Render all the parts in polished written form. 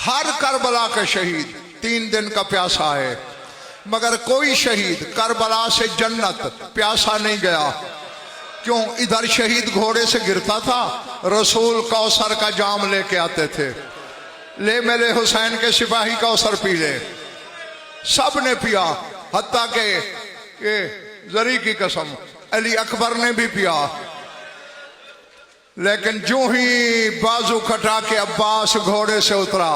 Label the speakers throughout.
Speaker 1: हर Karbala का शहीद 3 दिन का प्यासा है, मगर कोई शहीद करबला से जन्नत प्यासा नहीं गया। क्यों? इधर शहीद घोड़े से गिरता था, रसूल कौसर का जाम लेके आते थे, ले मेरे हुसैन के सिपाही कौसर पी ले। सब ने पिया, हत्ता के ये जरी की कसम अली अकबर ने भी पिया। लेकिन जो ही बाजू कटा के अब्बास घोड़े से उतरा,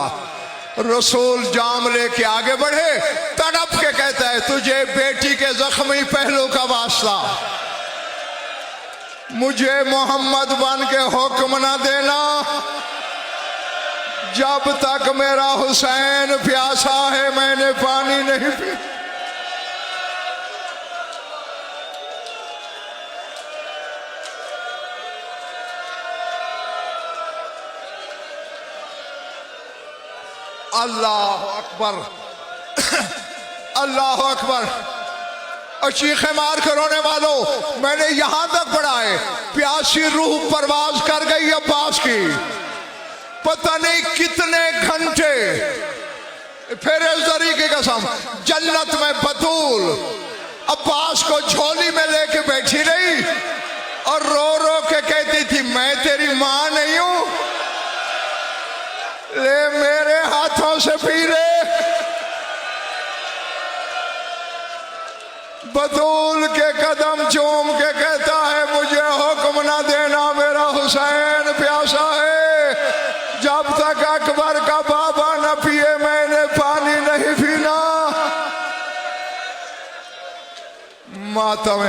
Speaker 1: रसूल जाम लेके आगे बढ़े, तड़प के कहता है तुझे बेटी के जख्मी पहलू का वास्ता, मुझे मोहम्मद बन के हुक्म ना देना जब तक मेरा हुसैन प्यासा है, मैंने पानी नहीं पी। अल्लाह अकबर, अल्लाह अकबर। और चीखे मार कर रोने वालों, मैंने यहां तक पढ़ा है, प्यासी रूह परवाज कर गई अब्बास की, पता नहीं कितने घंटे। फिर जरी की कसम, जन्नत में बतूल अब्बास को झोली में लेके बैठी रही और रो रो के कहती थी मैं तेरी मां नहीं हूं, ले मेरे हाथों से पी ले। बतूल के कदम चूम के कहता है मुझे हुक्म ना देना, मेरा हुसैन प्यासा है, जब तक अकबर का बाबा न पिए मैंने पानी नहीं पीना। मातम